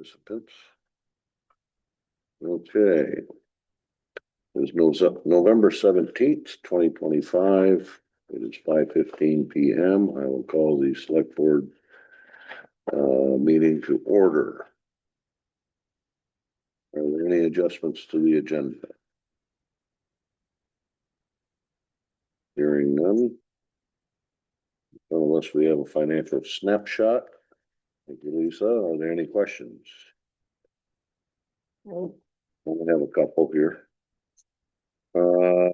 participants. Okay. There's November 17th, 2025. It is 5:15 PM. I will call the select board meeting to order. Are there any adjustments to the agenda? Hearing none. Unless we have a financial snapshot. Thank you, Lisa. Are there any questions? We have a couple here. On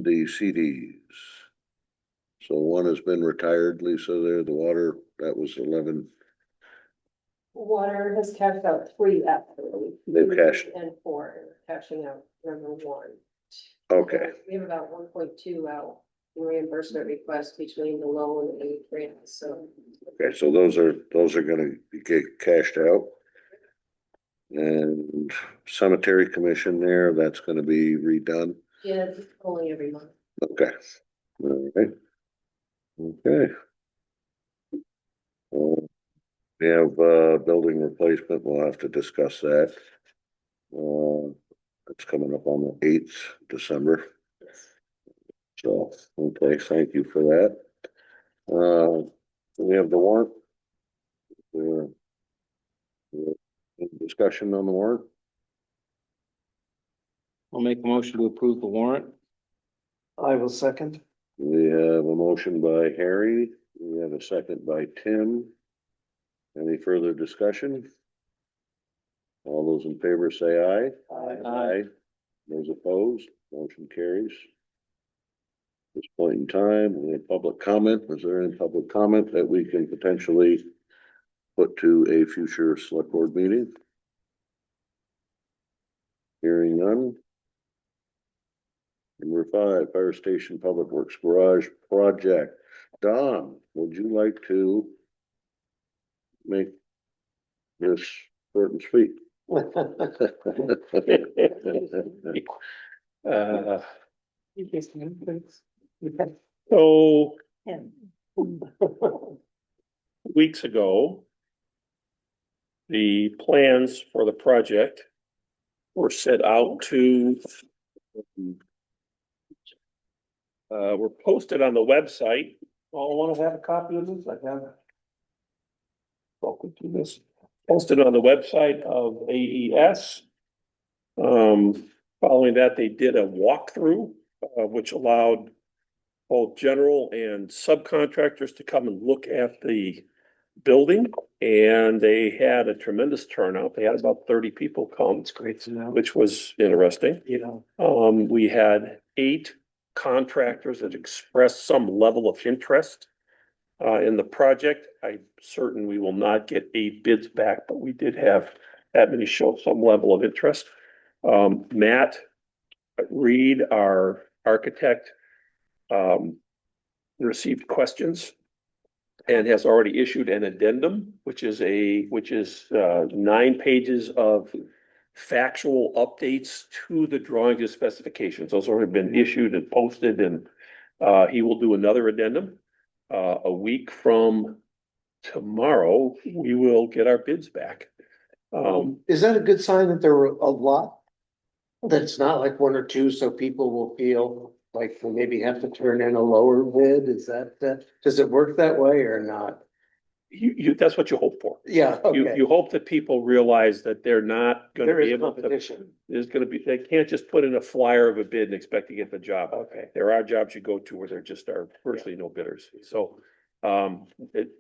the CDs. So one has been retired, Lisa, there, the water, that was 11. Water has cashed out 3 actually. They've cashed. And 4, and cashing out number 1. Okay, We have about 1.2 out in reimbursement request between the loan and the grant, so. okay, so those are gonna get cashed out. And cemetery commission there, that's gonna be redone. Yeah, it's only every month. Okay. All right. Okay. We have building replacement, we'll have to discuss that. It's coming up on the 8th December. So, okay, thank you for that. We have the warrant. Discussion on the warrant. I'll make a motion to approve the warrant. I will second. We have a motion by Harry. We have a second by Tim. Any further discussion? All those in favor say aye. Aye. Those opposed, motion carries. At this point in time, we have public comment. Is there any public comment that we can potentially put to a future select board meeting? Hearing none. Number 5, fire station public works garage project. Don, would you like to make this short and sweet? So weeks ago, the plans for the project were set out to were posted on the website. Oh, I want to have a copy of this. I have. Welcome to this. Posted on the website of AES. Following that, they did a walkthrough, which allowed both general and subcontractors to come and look at the building, and they had a tremendous turnout. They had about 30 people come. It's great to know. Which was interesting. You know. We had 8 contractors that expressed some level of interest in the project. I'm certain we will not get 8 bids back, but we did have that many show some level of interest. Matt Reed, our architect, received questions and has already issued an addendum, which is 9 pages of factual updates to the drawings and specifications. Those have been issued and posted, and he will do another addendum. A week from tomorrow, we will get our bids back. Is that a good sign that there were a lot? That it's not like 1 or 2, so people will feel like we maybe have to turn in a lower bid? Is that, does it work that way or not? That's what you hope for. Yeah, okay. You hope that people realize that they're not gonna There be is able to. competition. There's gonna be, they can't just put in a flyer of a bid and expect to get the job. Okay. There are jobs you go to where there just are virtually no bidders. So,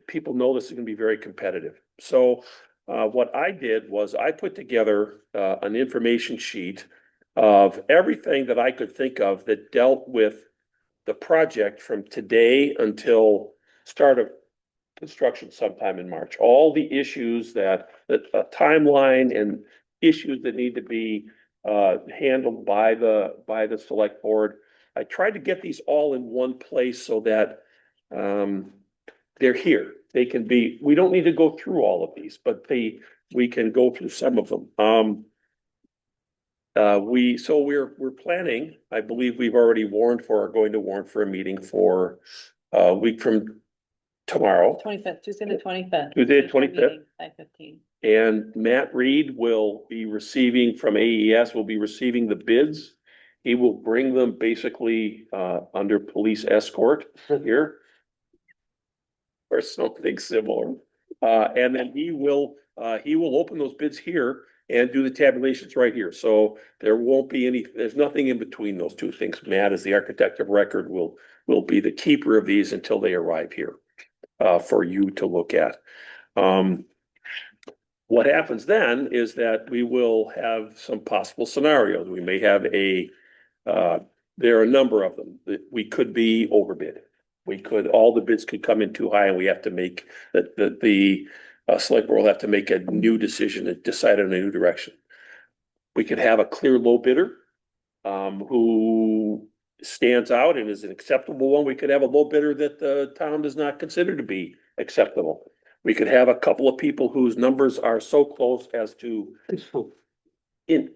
people know this is gonna be very competitive. So, what I did was I put together, an information sheet of everything that I could think of that dealt with the project from today until start of construction sometime in March. All the issues that a timeline and issues that need to be handled by the select board. I tried to get these all in one place so that they're here. They can be, we don't need to go through all of these, but we can go through some of them. We're planning, I believe we've already going to warn for a meeting for a week from tomorrow. 25th, Tuesday the 25th. Tuesday the 25th. 5:15. And Matt Reed will be receiving from AES, will be receiving the bids. He will bring them basically under police escort here. Or something similar. And then he will open those bids here and do the tabulations right here. So there won't be any, there's nothing in between those two things. Matt, as the architect of record, will be the keeper of these until they arrive here for you to look at. What happens then is that we will have some possible scenarios. We may have there are a number of them that we could be overbid. All the bids could come in too high and we have to make the select board will have to make a new decision and decide on a new direction. We could have a clear low bidder who stands out and is an acceptable one. We could have a low bidder that the town does not consider to be acceptable. We could have a couple of people whose numbers are so close as to,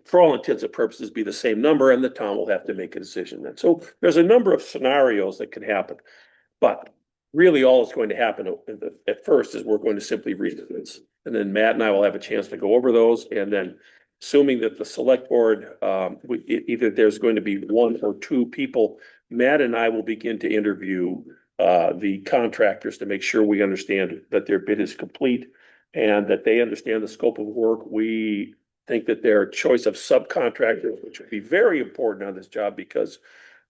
for all intents and purposes, be the same number, and the town will have to make a decision then. So there's a number of scenarios that could happen. But really all that's going to happen at first is we're going to simply read the bids. And then Matt and I will have a chance to go over those. And then assuming that the select board, either there's going to be one or two people, Matt and I will begin to interview the contractors to make sure we understand that their bid is complete and that they understand the scope of work. We think that their choice of subcontractors, which would be very important on this job because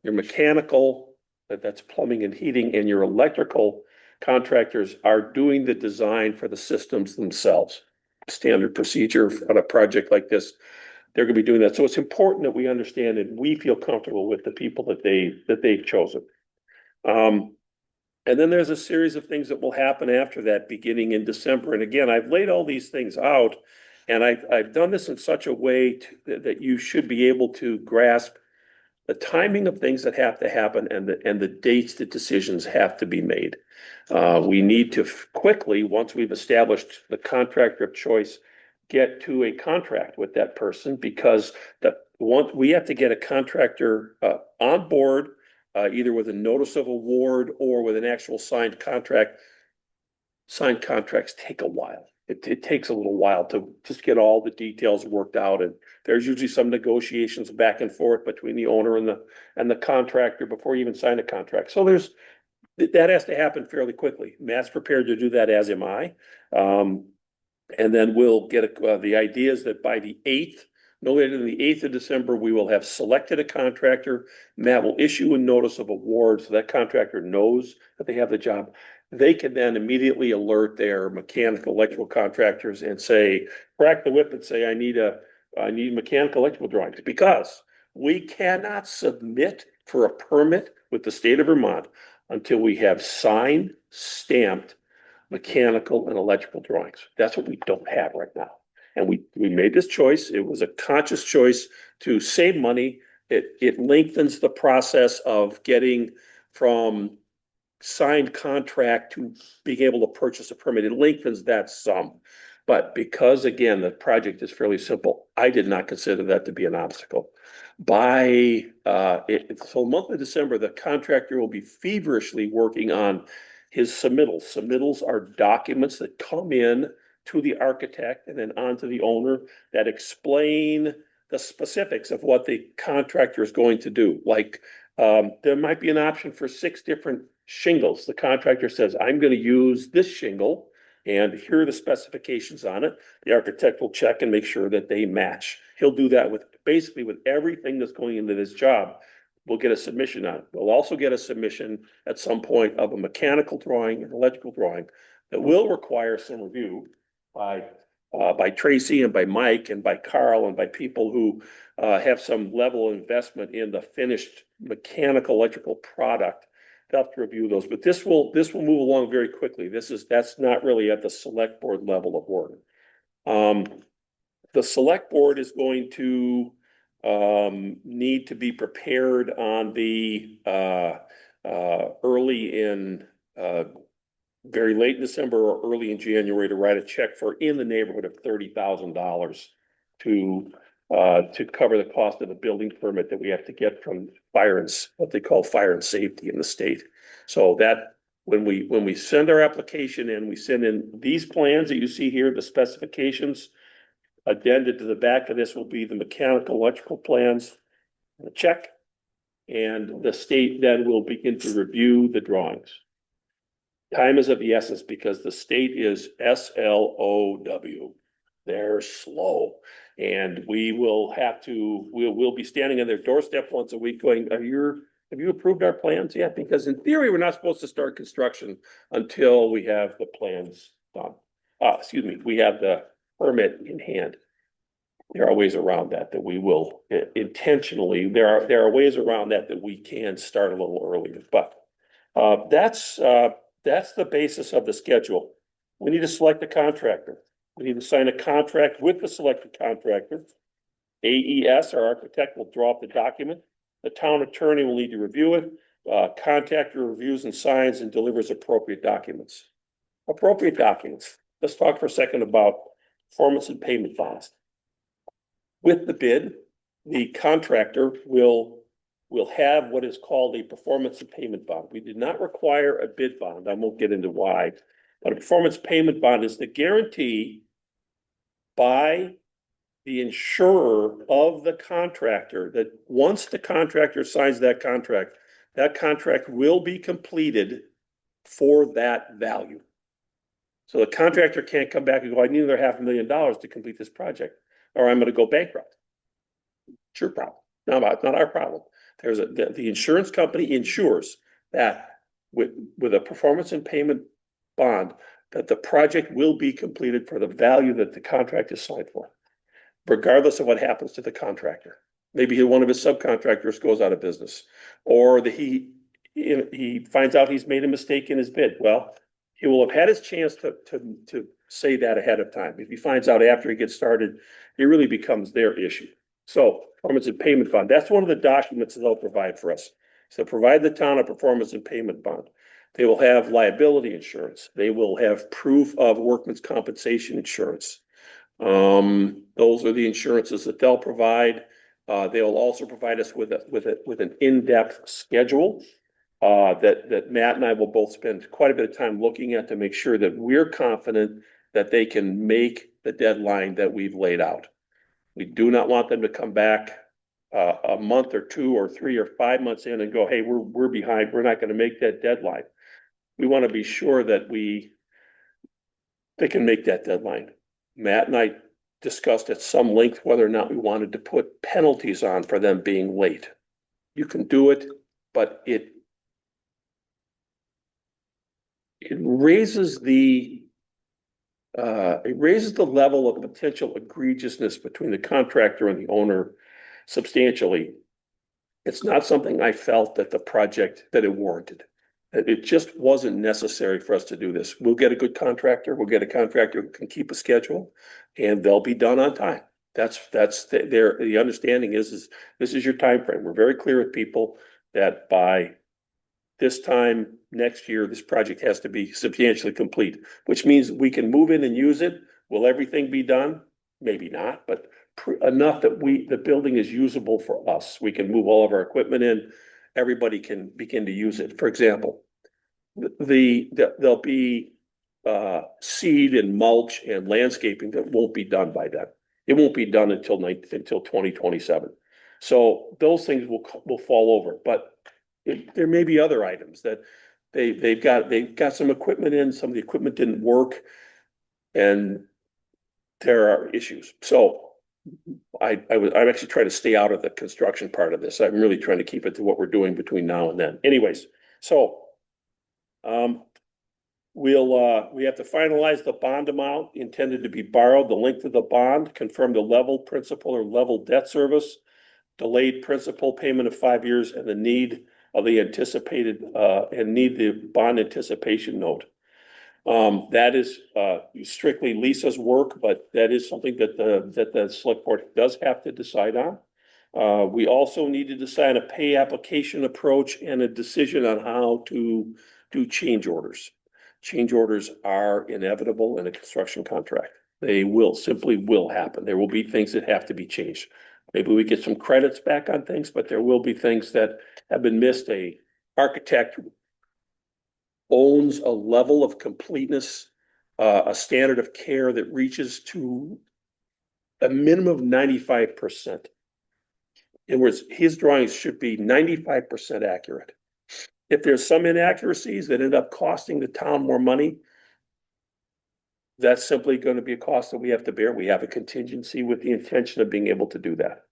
your mechanical, that's plumbing and heating, and your electrical contractors are doing the design for the systems themselves. Standard procedure on a project like this, they're going to be doing that. So it's important that we understand and we feel comfortable with the people that they've chosen. And then there's a series of things that will happen after that, beginning in December. And again, I've laid all these things out, and I've done this in such a way that you should be able to grasp the timing of things that have to happen and the dates that decisions have to be made. We need to quickly, once we've established the contractor of choice, get to a contract with that person because we have to get a contractor on board, either with a notice of award or with an actual signed contract. Signed contracts take a while. It takes a little while to just get all the details worked out, and there's usually some negotiations back and forth between the owner and the contractor before you even sign a contract. So that has to happen fairly quickly. Matt's prepared to do that, as am I. And then we'll get the idea is that by the 8th, no later than the 8th of December, we will have selected a contractor. Matt will issue a notice of award so that contractor knows that they have the job. They can then immediately alert their mechanical electrical contractors and say, crack the whip and say, I need mechanical electrical drawings, because we cannot submit for a permit with the state of Vermont until we have signed, stamped mechanical and electrical drawings. That's what we don't have right now. And we made this choice. It was a conscious choice to save money. It lengthens the process of getting from signed contract to being able to purchase a permit. It lengthens that some. But because, again, the project is fairly simple, I did not consider that to be an obstacle. So the month of December, the contractor will be feverishly working on his submittals. Submittals are documents that come in to the architect and then on to the owner that explain the specifics of what the contractor is going to do. Like there might be an option for 6 different shingles. The contractor says, I'm going to use this shingle and here are the specifications on it. The architect will check and make sure that they match. He'll do that with everything that's going into this job. We'll get a submission on it. We'll also get a submission at some point of a mechanical drawing and electrical drawing that will require some review by Tracy and by Mike and by Carl and by people who have some level of investment in the finished mechanical electrical product. They'll have to review those, but this will move along very quickly. That's not really at the select board level of work. The select board is going to need to be prepared on the very late in December or early in January to write a check for in the neighborhood of $30,000 to cover the cost of the building permit that we have to get from what they call fire and safety in the state. So that when we send our application in, we send in these plans that you see here, the specifications. Addended to the back of this will be the mechanical, electrical plans, the check. And the state then will begin to review the drawings. Time is of the essence because the state is SLOW. They're slow. And we'll be standing on their doorstep once a week going, have you approved our plans yet? Because in theory, we're not supposed to start construction until we have the plans done. We have the permit in hand. There are ways around that we will intentionally, there are ways around that we can start a little earlier, but that's the basis of the schedule. We need to select a contractor. We need to sign a contract with the selected contractor. AES, our architect, will draw up the document. The town attorney will need to review it. Contractor reviews and signs and delivers appropriate documents. Appropriate documents. Let's talk for a second about performance and payment bonds. With the bid, the contractor will have what is called a performance and payment bond. We did not require a bid bond. I won't get into why, but a performance payment bond is the guarantee by the insurer of the contractor that once the contractor signs that contract will be completed for that value. So the contractor can't come back and go, I need another $500,000 to complete this project, or I'm going to go bankrupt. It's your problem, not our problem. The insurance company insures that with a performance and payment bond that the project will be completed for the value that the contract is signed for, regardless of what happens to the contractor. Maybe one of his subcontractors goes out of business, or he finds out he's made a mistake in his bid. Well, he will have had his chance to say that ahead of time. If he finds out after he gets started, it really becomes their issue. So performance and payment bond, that's one of the documents that they'll provide for us. So provide the town a performance and payment bond. They will have liability insurance. They will have proof of workman's compensation insurance. Those are the insurances that they'll provide. They will also provide us with an in-depth schedule that Matt and I will both spend quite a bit of time looking at to make sure that we're confident that they can make the deadline that we've laid out. We do not want them to come back a month or 2 or 3 or 5 months in and go, hey, we're behind. We're not going to make that deadline. We want to be sure that they can make that deadline. Matt and I discussed at some length whether or not we wanted to put penalties on for them being late. You can do it, but it raises the level of potential egregiousness between the contractor and the owner substantially. It's not something I felt that it warranted. It just wasn't necessary for us to do this. We'll get a good contractor. We'll get a contractor who can keep a schedule, and they'll be done on time. The understanding is this is your time frame. We're very clear with people that by this time next year, this project has to be substantially complete, which means we can move in and use it. Will everything be done? Maybe not, but enough that the building is usable for us. We can move all of our equipment in. Everybody can begin to use it. For example, there'll be seed and mulch and landscaping that won't be done by then. It won't be done until 2027. So those things will fall over. But there may be other items that they've got some equipment in. Some of the equipment didn't work, and there are issues. So I'm actually trying to stay out of the construction part of this. I'm really trying to keep it to what we're doing between now and then. Anyways, so we have to finalize the bond amount intended to be borrowed, the length of the bond, confirm the level principal or level debt service, delayed principal payment of 5 years, and the need of the anticipated need the bond anticipation note. That is strictly Lisa's work, but that is something that the select board does have to decide on. We also need to decide a pay application approach and a decision on how to do change orders. Change orders are inevitable in a construction contract. They simply will happen. There will be things that have to be changed. Maybe we get some credits back on things, but there will be things that have been missed. A architect owns a level of completeness, a standard of care that reaches to a minimum of 95%. In words, his drawings should be 95% accurate. If there's some inaccuracies that end up costing the town more money, that's simply going to be a cost that we have to bear. We have a contingency with the intention of being able to do that.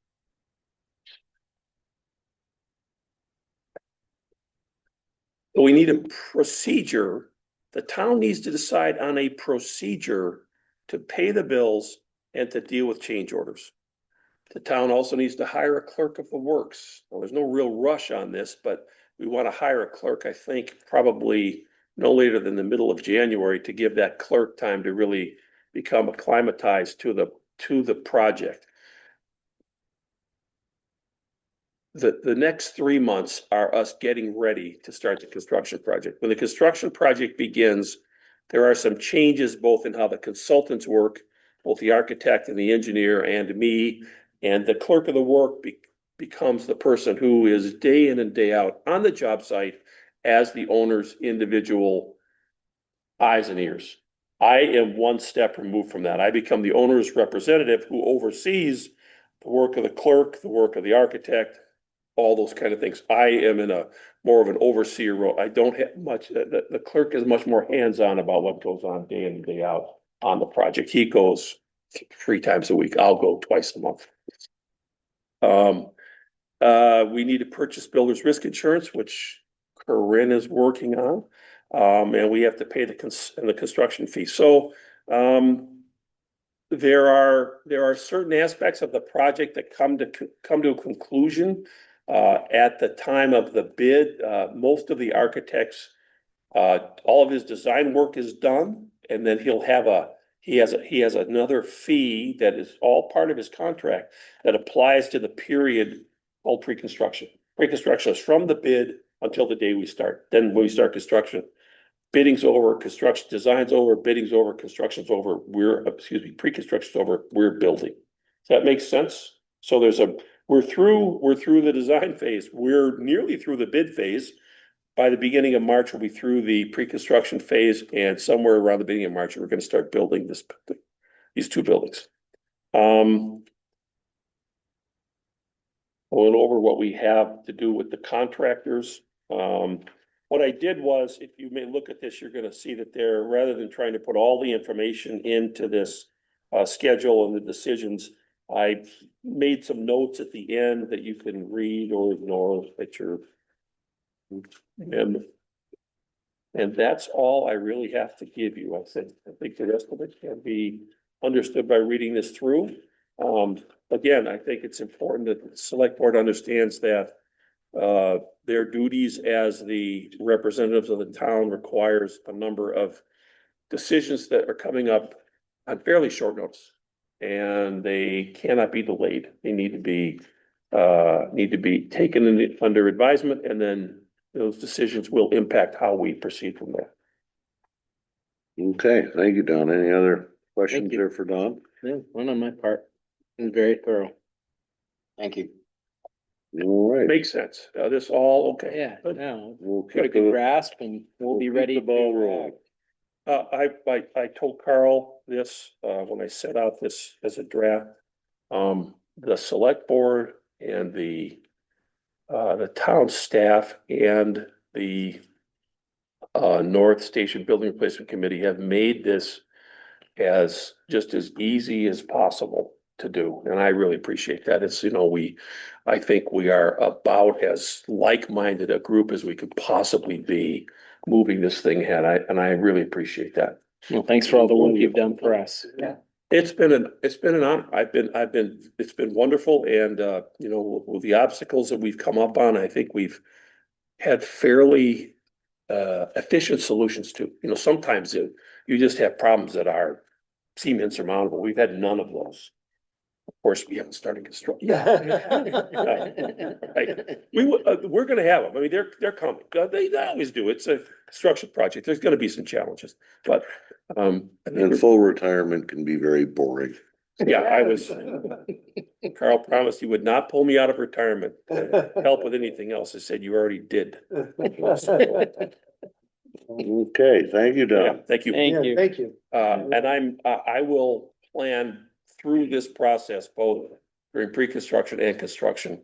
But we need a procedure. The town needs to decide on a procedure to pay the bills and to deal with change orders. The town also needs to hire a clerk of the works. Well, there's no real rush on this, but we want to hire a clerk, I think, probably no later than the middle of January to give that clerk time to really become acclimatized to the project. The next 3 months are us getting ready to start the construction project. When the construction project begins, there are some changes both in how the consultants work, both the architect and the engineer and me, and the clerk of the work becomes the person who is day in and day out on the job site as the owner's individual eyes and ears. I am one step removed from that. I become the owner's representative who oversees the work of the clerk, the work of the architect, all those kind of things. I am in a more of an overseer role. I don't have much, the clerk is much more hands-on about what goes on day in and day out on the project. He goes 3 times a week. I'll go twice a month. We need to purchase builder's risk insurance, which Corinne is working on. And we have to pay the construction fee. So, there are certain aspects of the project that come to a conclusion at the time of the bid. Most of the architects, all of his design work is done, and then he has another fee that is all part of his contract that applies to the period called pre-construction. Pre-construction is from the bid until the day we start. Then when we start construction, bidding's over, construction design's over, bidding's over, construction's over, pre-construction's over, we're building. Does that make sense? So we're through the design phase. We're nearly through the bid phase. By the beginning of March, we'll be through the pre-construction phase, and somewhere around the beginning of March, we're going to start building these 2 buildings. I went over what we have to do with the contractors. What I did was, if you may look at this, you're going to see that rather than trying to put all the information into this schedule and the decisions, I made some notes at the end that you can read or ignore at your and that's all I really have to give you. I think the rest of it can be understood by reading this through. Again, I think it's important that the select board understands that their duties as the representatives of the town requires a number of decisions that are coming up on fairly short notice, and they cannot be delayed. They need to be taken under advisement, and then those decisions will impact how we proceed from there. Okay, thank you, Don. Any other questions Thank you. there for Don? Yeah, one on my part. And very thorough. Thank you. All right. Makes sense. This all okay? Yeah, Good. no, We'll got a keep good the, grasp and we'll be keep ready. the ball rolling. I told Carl this, when I set out this as a draft, the select board and the town staff and the North Station Building Replacement Committee have made this as easy as possible to do. And I really appreciate that. It's, I think we are about as like-minded a group as we could possibly be moving this thing ahead. I really appreciate that. Well, thanks for all the work you've done for us. Yeah. It's been an honor. It's been wonderful. And, with the obstacles that we've come up on, I think we've had fairly efficient solutions to. Sometimes you just have problems that seem insurmountable. We've had none of those. Of course, we haven't started construction. We're going to have them. I mean, they're coming. They always do. It's a construction project. There's going to be some challenges, but I think And full retirement can be very boring. Carl promised he would not pull me out of retirement to help with anything else. I said, you already did. Okay, thank you, Yeah, Don. thank you. Thank you. Thank you. And I will plan through this process, both during pre-construction and construction,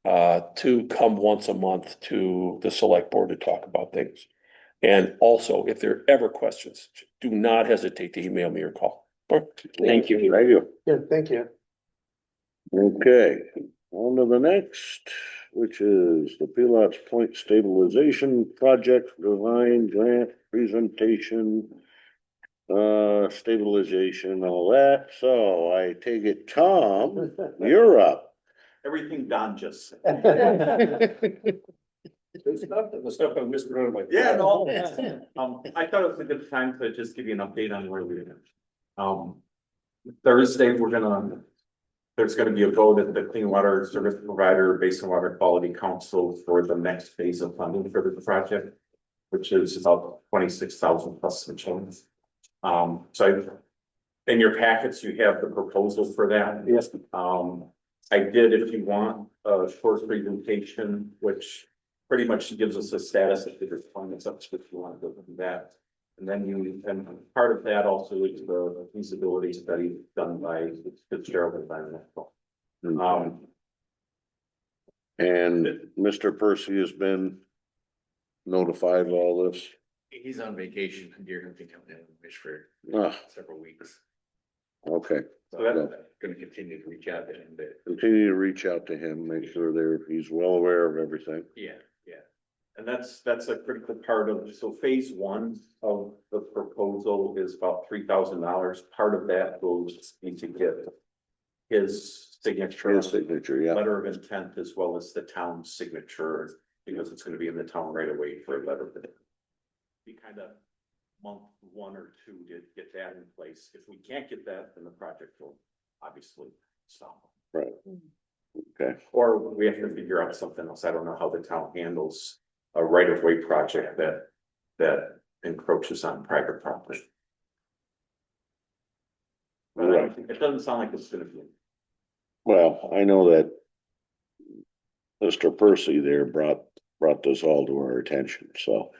to come once a month to the select board to talk about things. And also, if there are ever questions, do not hesitate to email me or call. Thank you. Thank you. Yeah, thank you. Okay, on to the next, which is the Pilots Point Stabilization Project Design Grant Presentation. Stabilization, all that. So I take it, Tom, you're up. Everything Don just said. The stuff I whispered under my. Yeah, no. I thought it was a good time to just give you an update on where we're at. Thursday, there's gonna be a vote at the Clean Water Service Provider Basin Water Quality Council for the next phase of funding for the project, which is about 26,000 plus some change. In your packets, you have the proposal for that. Yes. I did, if you want, a short presentation, which pretty much gives us a status of the deployments up to if you want to go through that. And then and part of that also is the feasibility study done by Fitzgerald Environmental. And Mr. Percy has been notified of all this. He's on vacation and you're gonna be coming in and wish for Ah, several weeks. okay. So that, Gonna continue to reach out to him, but Continue to reach out to him, make sure he's well aware of everything. yeah. and that's a critical part of, so phase one of the proposal is about $3,000. Part of that goes into get his signature. His signature, yeah. Letter of intent as well as the town's signature, because it's gonna be in the town right away for a letter of intent. Be kind of month 1 or 2 to get that in place. If we can't get that, then the project will obviously stop. Right. Okay, Or we have to figure out something else. I don't know how the town handles a right of way project that encroaches on private property. But I don't think, it doesn't sound like it's gonna be. well, I know that Mr. Percy there brought this all to our attention, so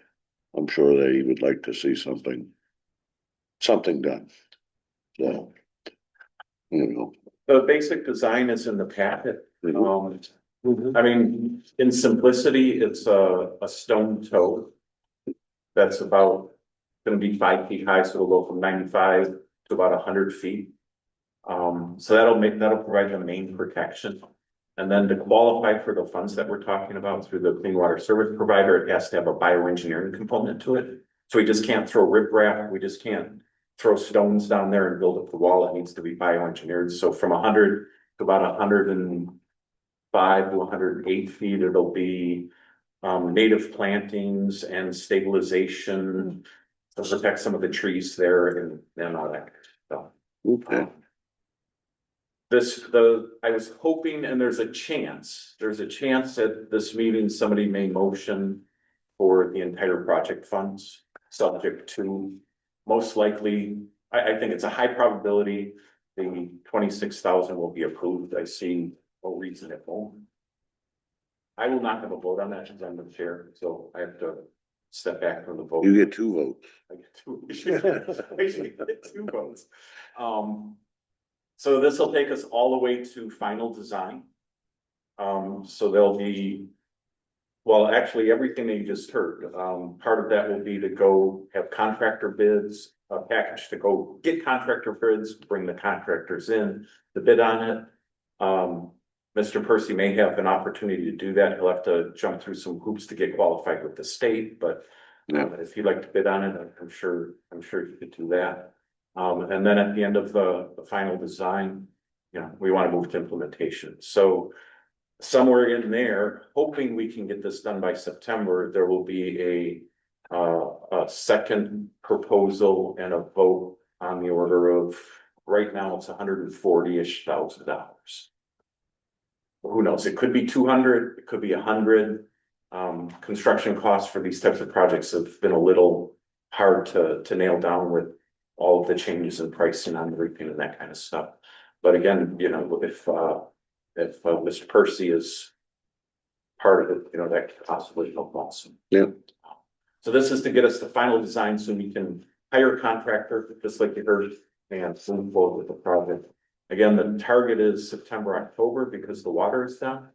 I'm sure that he would like to see something done. So, you know. The basic design is in the packet. Mhm. I mean, in simplicity, it's a stone toe. That's about, gonna be 5 feet high, so it'll go from 95 to about 100 feet. So that'll provide the main protection. And then to qualify for the funds that we're talking about through the Clean Water Service Provider, it has to have a bioengineering component to it. So we just can't throw riprap, we just can't throw stones down there and build up the wall. It needs to be bioengineered. So from 100 to about 105 to 108 feet, it'll be native plantings and stabilization to protect some of the trees there and all that stuff. Okay, I was hoping, and there's a chance at this meeting, somebody may motion for the entire project funds, subject to, most likely, I think it's a high probability the 26,000 will be approved. I see no reason it won't. I will not have a vote on that since I'm the chair, so I have to step back from the vote. you get 2 votes. I get two, I should get 2 votes. So this will take us all the way to final design. So there'll be, well, actually, everything that you just heard, part of that will be to go have contractor bids, a package to go get contractor bids, bring the contractors in, the bid on it. Mr. Percy may have an opportunity to do that. He'll have to jump through some hoops to get qualified with the state, but if you'd like to bid on it, I'm sure you could do that. And then at the end of the final design, we want to move to implementation. So somewhere in there, hoping we can get this done by September, there will be a second proposal and a vote on the order of, right now it's $140,000. Who knows? It could be 200, it could be 100. Construction costs for these types of projects have been a little hard to nail down with all of the changes in pricing on the repaint and that kind of stuff. But again, if Mr. Percy is part of it, that could possibly help also. Yeah. So this is to get us the final design so we can hire a contractor, just like you heard, and move forward with the project. Again, the target is September, October, because the water is down.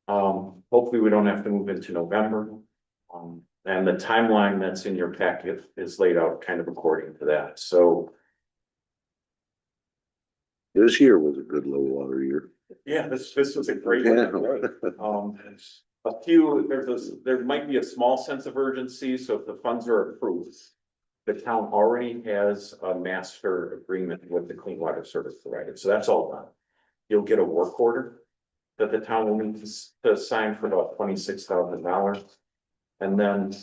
Hopefully we don't have to move into November. And the timeline that's in your packet is laid out kind of according to that, so. This year was a good low water year. Yeah, this was a great Yeah. one. There might be a small sense of urgency, so if the funds are approved. The town already has a master agreement with the clean water service provider, so that's all done. You'll get a work order that the town will need to sign for about $26,000. And then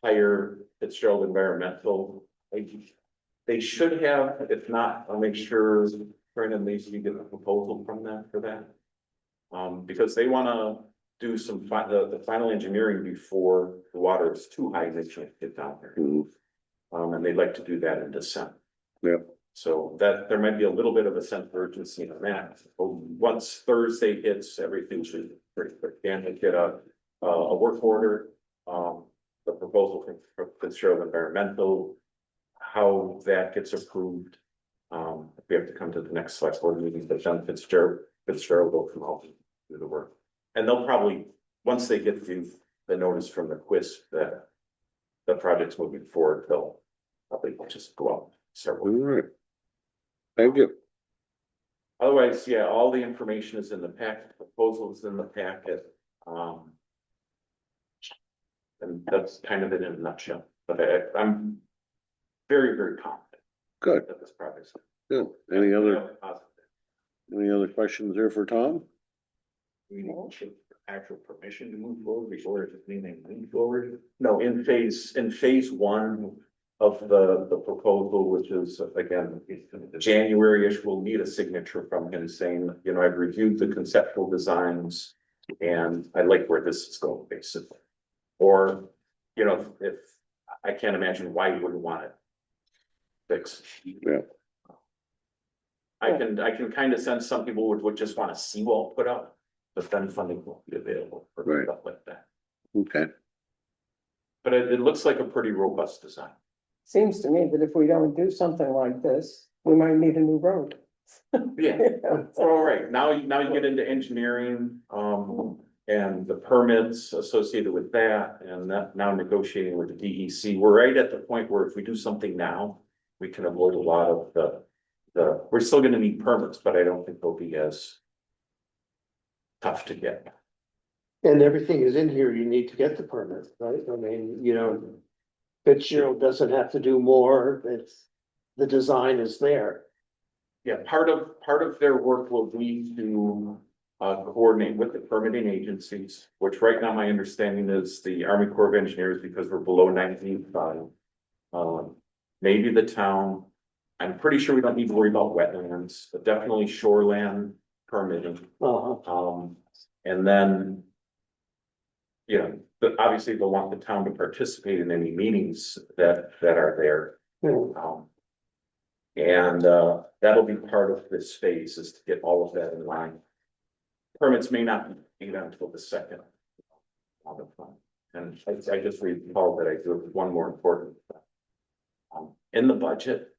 hire Fitzgerald Environmental. They should have, if not, I'll make sure Brandon Lacey, you get a proposal from them for that. Because they wanna do the final engineering before the water is too high, they can't get down there. Mhm. And they'd like to do that in December. Yeah. So that, there might be a little bit of a sense of urgency on that. Once Thursday hits, everything should be pretty quick. Dan will get a work order, the proposal from Fitzgerald Environmental, how that gets approved. If we have to come to the next select board meeting, but then Fitzgerald will come out and do the work. And they'll probably, once they get the notice from the QUIS that the project's moving forward, they'll probably just go out and start All working. right. Thank you. Otherwise, yeah, all the information is in the packet, proposal is in the packet. And that's kind of it in a nutshell, but I'm very, very confident Good, that this project's. good. Any other Positive. questions there for Tom? We need actual permission to move forward before anything moves forward. No, in phase one of the proposal, which is again, January-ish, we'll need a signature from him saying, you know, I've reviewed the conceptual designs. And I like where this is going, basically. Or, you know, if, I can't imagine why you wouldn't want it fixed. Yeah. I can kind of sense some people would just want a seawall put up, but then funding won't be available for Right. stuff like that. Okay, But it looks like a pretty robust design. Seems to me that if we don't do something like this, we might need a new road. Yeah, all right, now you get into engineering, and the permits associated with that, and that now negotiating with the DEC. We're right at the point where if we do something now, we can avoid a lot of we're still gonna need permits, but I don't think they'll be as tough to get. And everything is in here, you need to get the permit, right? I mean, you know, Fitzgerald doesn't have to do more, the design is there. Yeah, part of their work will be to coordinate with the permitting agencies, which right now my understanding is the Army Corps of Engineers, because we're below 95. Maybe the town, I'm pretty sure we don't need to worry about wetlands, but definitely shoreland permitting. And then, you know, but obviously they'll want the town to participate in any meetings that are there. Yeah. And that'll be part of this phase, is to get all of that in line. Permits may not be done until the second. On the front. And I just recall that I do have one more important. In the budget.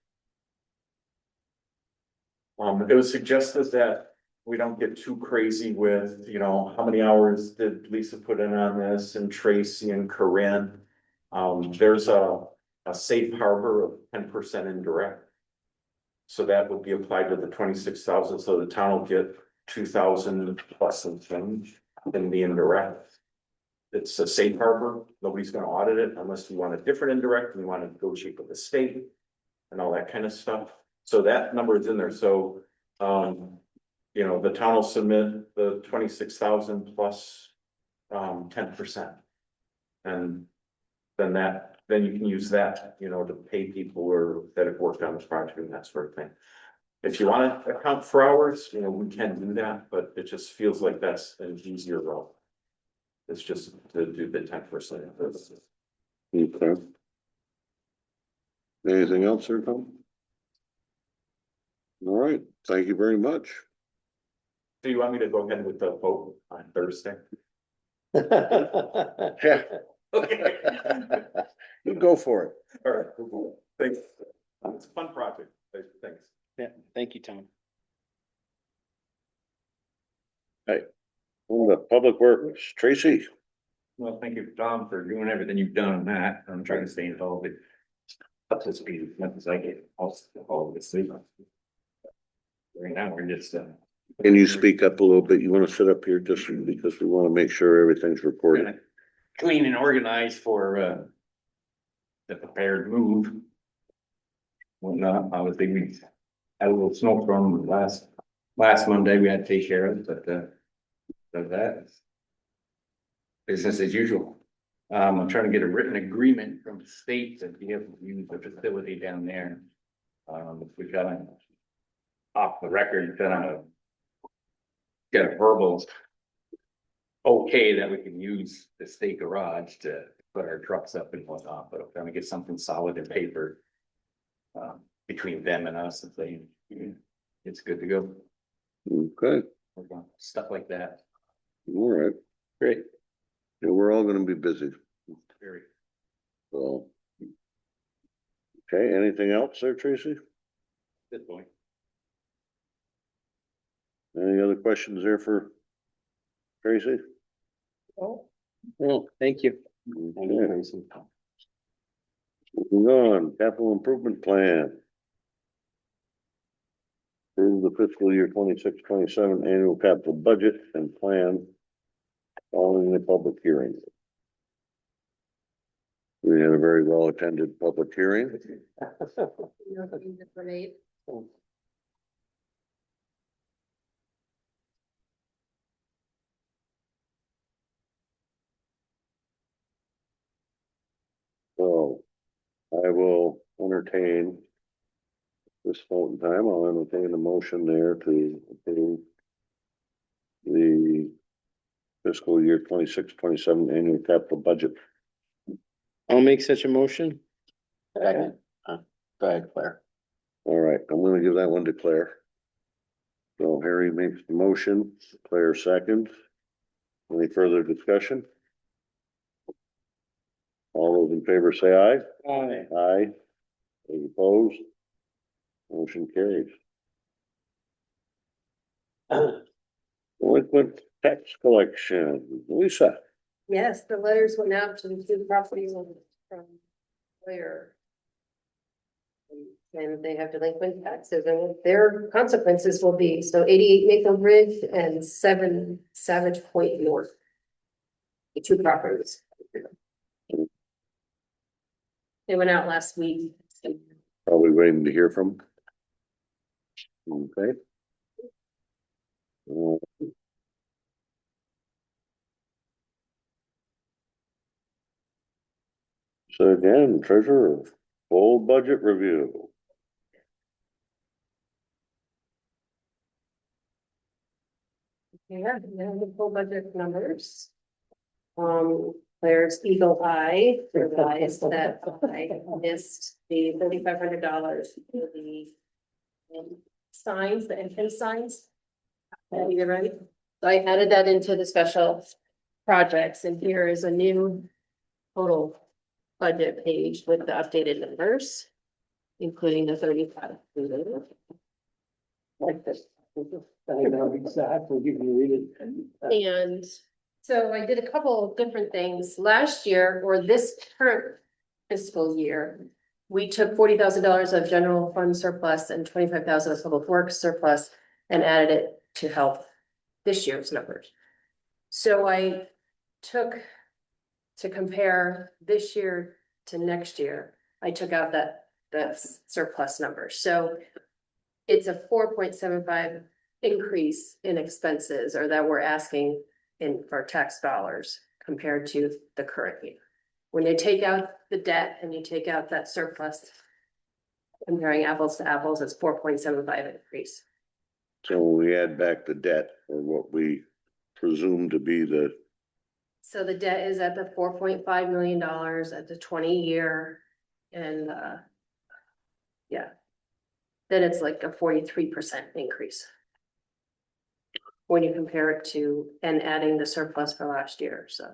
It was suggested that we don't get too crazy with, you know, how many hours did Lisa put in on this, and Tracy and Corinne. There's a safe harbor of 10% indirect. So that would be applied to the 26,000, so the town will get 2,000 plus and change in the indirect. It's a safe harbor, nobody's gonna audit it unless you want a different indirect and you want to negotiate with the state. And all that kind of stuff, so that number is in there, so, you know, the town will submit the 26,000 plus 10%. And then you can use that, you know, to pay people that have worked on this project and that sort of thing. If you want to account for hours, you know, we can do that, but it just feels like that's an easier route. It's just to do the 10%. okay. Anything else, sir, Tom? All right, thank you very much. Do you want me to go ahead with the vote on Thursday? Yeah. Okay. Go for it. All right, thanks. It's a fun project. Thanks. Yeah, thank you, Tom. On the Public Works, Tracy. Well, thank you, Tom, for doing everything you've done on that. I'm trying to stay involved, but up to speed as much as I get, all of this. Right now, we're just, Can you speak up a little bit? You wanna sit up here just because we wanna make sure everything's recorded. gonna clean and organize for, the prepared move. Whatnot, obviously, we had a little snowstorm last Monday, we had to take care of, but, so that. Business as usual. I'm trying to get a written agreement from the state to be able to use the facility down there. We got a, off the record, got a verbal. Okay, that we can use the state garage to put our trucks up and whatnot, but I'm trying to get something solid in paper. Between them and us, if they, it's good to go. Okay, Work on stuff like that. all right. Great. Yeah, we're all gonna be busy, Very. so. Okay, anything else there, Tracy? Good point. Any other questions there for Tracy? Oh, Well, thank you. Thank you, Okay, Tracy. moving on, capital improvement plan. Approve the fiscal year 26-27 annual capital budget and plan following the public hearing. We had a very well attended public hearing. So I will entertain this point in time, I'll entertain a motion there to approve the fiscal year 26-27 annual capital budget. I'll make such a motion. Second. Go ahead, Claire. All right, I'm gonna give that one to Claire. So Harry makes the motion, Claire seconds. Any further discussion? All those in favor say aye. Aye. Aye. Those opposed? Motion carries. Delinquent tax collection, Lisa. Yes, the letters went out to the two property owners from where. And they have delinquent taxes and what their consequences will be, so 88 Maple Bridge and 7 Savage Point North. The two properties. They went out last week. Probably waiting to hear from. Okay. So again, treasurer, full budget review. Yeah, the full budget numbers. There's Eagle Eye, realized that I missed the $3,500 for the signs, the entrance signs. Are you ready? So I added that into the special projects, and here is a new total budget page with the updated numbers, including the 35. like this. I know exactly, you can read it. And so I did a couple of different things last year, or this current fiscal year. We took $40,000 of general fund surplus and 25,000 of public works surplus and added it to help this year's numbers. So I took, to compare this year to next year, I took out that surplus number. So it's a 4.75 increase in expenses, or that we're asking in for tax dollars compared to the current year. When you take out the debt and you take out that surplus, comparing apples to apples, it's 4.75 increase. So we add back the debt or what we presume to be the, So the debt is at the $4.5 million at the 20-year, and yeah. Then it's like a 43% increase. When you compare it to, and adding the surplus for last year, so.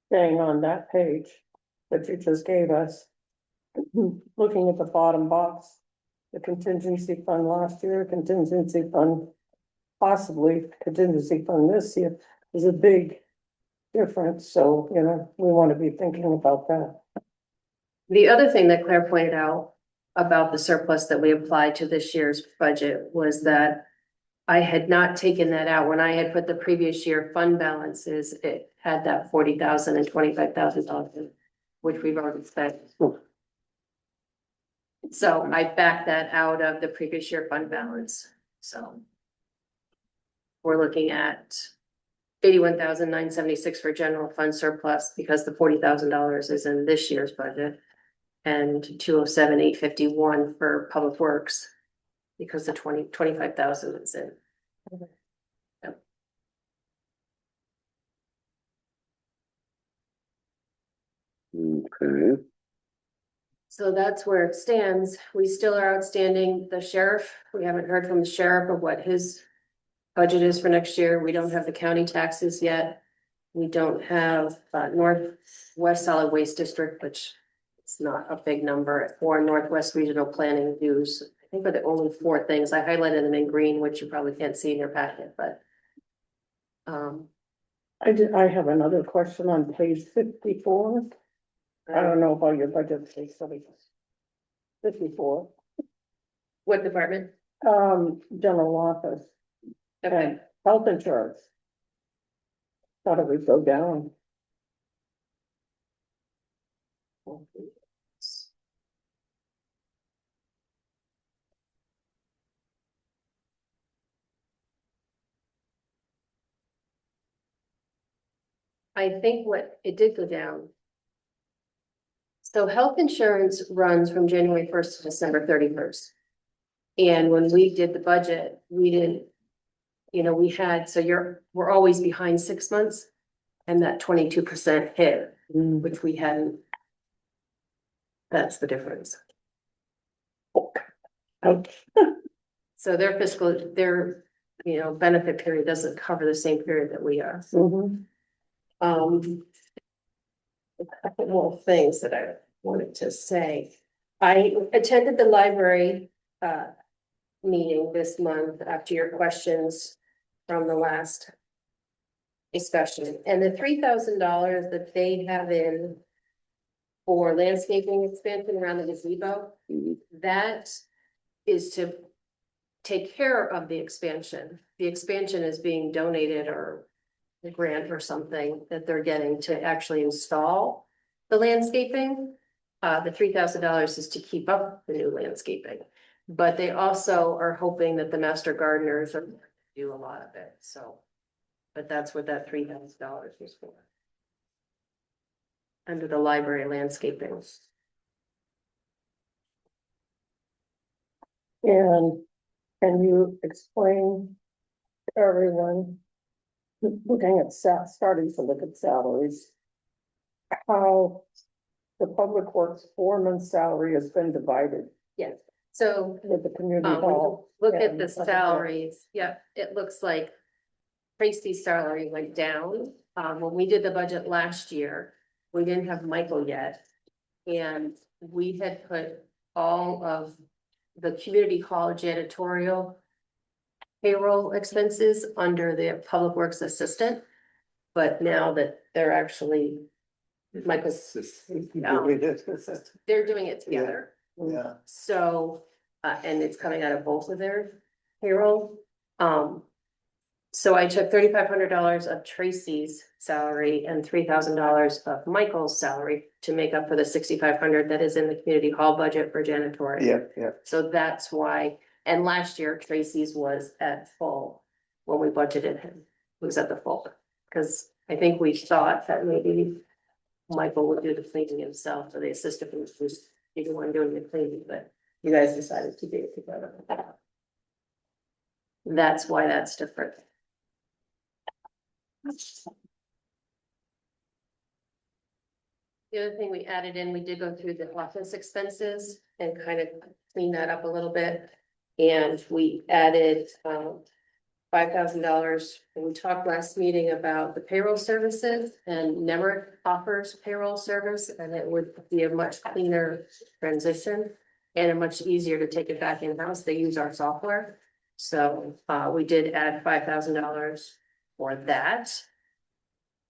staying on that page that you just gave us. Looking at the bottom box, the contingency fund last year, contingency fund, possibly contingency fund this year is a big difference, so, you know, we want to be thinking about that. The other thing that Claire pointed out about the surplus that we applied to this year's budget was that I had not taken that out. When I had put the previous year fund balances, it had that 40,000 and 25,000 dollars, which we've already spent. So I backed that out of the previous year fund balance, so. We're looking at 81,976 for general fund surplus because the $40,000 is in this year's budget. And 207,851 for public works because the 25,000 is in. Yep. Okay, So that's where it stands. We still are outstanding the sheriff. We haven't heard from the sheriff of what his budget is for next year. We don't have the county taxes yet. We don't have Northwest Solid Waste District, which it's not a big number, or Northwest Regional Planning dues. I think are the only four things. I highlighted them in green, which you probably can't see in your packet, but. I have another question on page 54. I don't know about your budget, page 54, What department? general office Okay, and health insurance. Thought it would go down. I think what, it did go down. So health insurance runs from January 1st to December 31st. And when we did the budget, we didn't, you know, we had, so we're always behind 6 months. And that 22% hit, which we hadn't. That's the difference. Ouch. So their benefit period doesn't cover the same period that we are. Mhm. A couple more things that I wanted to say. I attended the library meeting this month after your questions from the last discussion, and the $3,000 that they have in for landscaping expansion around the gazebo, Mhm. that is to take care of the expansion. The expansion is being donated or a grant or something that they're getting to actually install the landscaping. The $3,000 is to keep up the new landscaping, but they also are hoping that the master gardeners are do a lot of it, so. But that's what that $3,000 was for. Under the library landscaping. And can you explain to everyone, looking at starting to look at salaries, how the public works foreman salary has been divided Yes, so with the community when you hall? look at and the other salaries, yep, it looks like Tracy's salary went down. When we did the budget last year, we didn't have Michael yet. And we had put all of the community hall janitorial payroll expenses under the public works assistant. But now that they're actually, Michael's, We did. they're doing it together. Yeah. So, and it's coming out of both of their payroll. So I took $3,500 of Tracy's salary and $3,000 of Michael's salary to make up for the $6,500 that is in the community hall budget for janitorial. Yeah, yeah. So that's why, and last year Tracy's was at full when we budgeted him, was at the full. Cause I think we thought that maybe Michael would do the cleaning himself, so the assistant was the one doing the cleaning, but you guys decided to do it together. That's why that's different. The other thing we added in, we did go through the office expenses and kind of clean that up a little bit. And we added, $5,000. We talked last meeting about the payroll services, and Nemrick offers payroll service, and it would be a much cleaner transition and a much easier to take it back in-house. They use our software. So we did add $5,000 for that.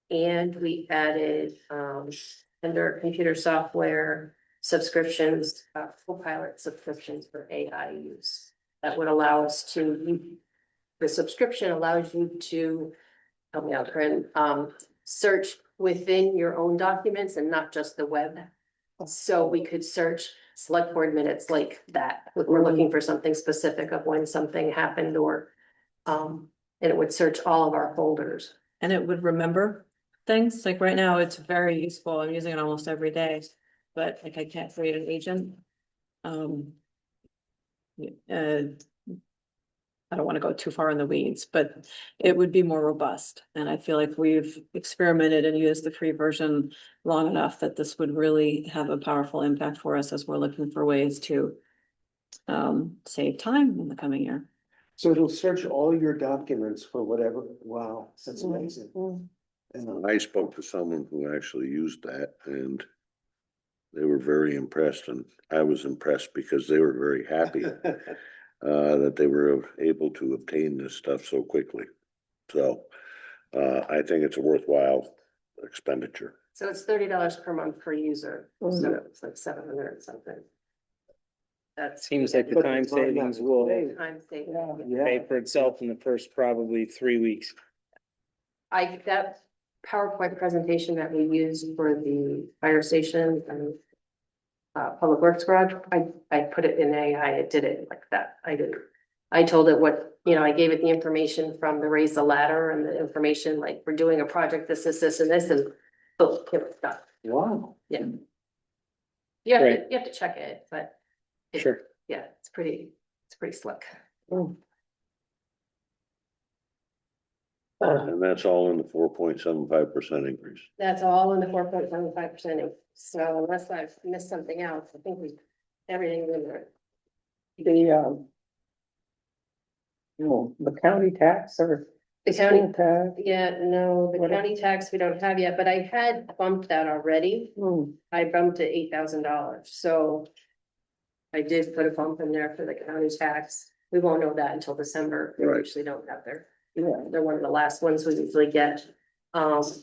And we added under computer software subscriptions, Copilot subscriptions for AI use. That would allow us to, the subscription allows you to, help me out, Corinne, search within your own documents and not just the web. So we could search select board minutes like that. We're looking for something specific of when something happened, or and it would search all of our folders. And it would remember things, like right now, it's very useful, I'm using it almost every day, but like I can't create an agent. I don't wanna go too far in the weeds, but it would be more robust, and I feel like we've experimented and used the free version long enough that this would really have a powerful impact for us as we're looking for ways to save time in the coming year. So it'll search all your documents for whatever, wow, that's amazing. And I spoke to someone who actually used that, and they were very impressed, and I was impressed because they were very happy that they were able to obtain this stuff so quickly. So I think it's a worthwhile expenditure. So it's $30 per month per user, so it's like 700 something. That's Seems like the But time it's not that savings will way. time saving. pay for itself in the first probably 3 weeks. That PowerPoint presentation that we used for the fire station and Public Works Garage, I put it in AI, it did it like that. I told it what, I gave it the information from the Raise the Ladder and the information, like, we're doing a project, this, and this, and boom, it was done. Wow. Yeah. Right. You have to check it, but Sure. yeah, it's pretty slick. And that's all in the 4.75% increase. That's all in the 4.75%. So unless I've missed something else, I think everything's in there. The county tax or The county, school tax. yeah, no, the What- county tax we don't have yet, but I had bumped that already. Hmm. I bumped to $8,000, so. I did put a bump in there for the county tax. We won't know that until December. We Right. usually don't have their, Yeah. they're one of the last ones we usually get. And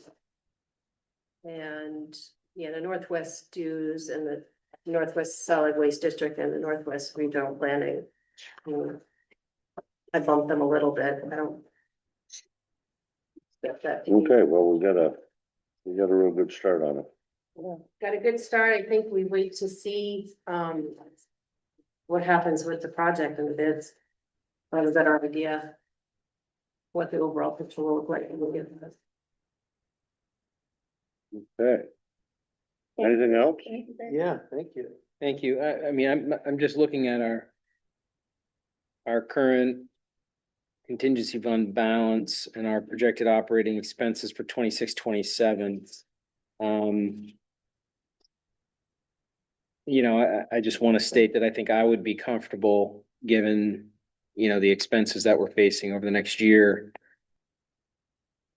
yeah, the Northwest dues and the Northwest Solid Waste District and the Northwest Regional Planning. I bumped them a little bit. I don't. Expect that to be- Okay, well, we got a real good start on it. Got a good start. I think we wait to see, what happens with the project and the bids. Have a better idea. What the overall picture will look like. We'll get this. Okay. Anything else? Yeah, thank you. Thank you. I mean, I'm just looking at our current contingency fund balance and our projected operating expenses for 26-27. I just want to state that I think I would be comfortable, given, the expenses that we're facing over the next year,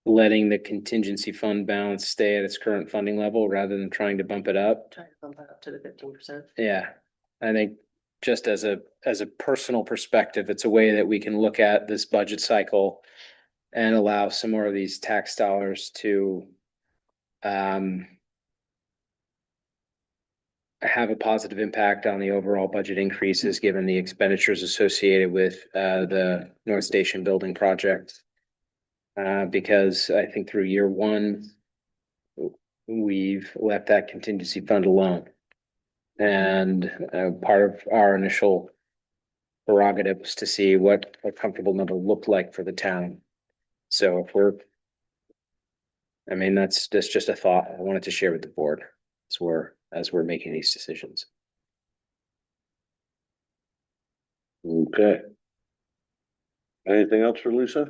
letting the contingency fund balance stay at its current funding level rather than trying to bump it up. Try to bump it up to the 15%. Yeah, I think just as a personal perspective, it's a way that we can look at this budget cycle and allow some more of these tax dollars to have a positive impact on the overall budget increases, given the expenditures associated with the North Station building project. Because I think through year one, we've left that contingency fund alone. And part of our initial prerogative was to see what a comfortable number looked like for the town. So that's just a thought I wanted to share with the board as we're making these decisions. Okay. Anything else for Lisa?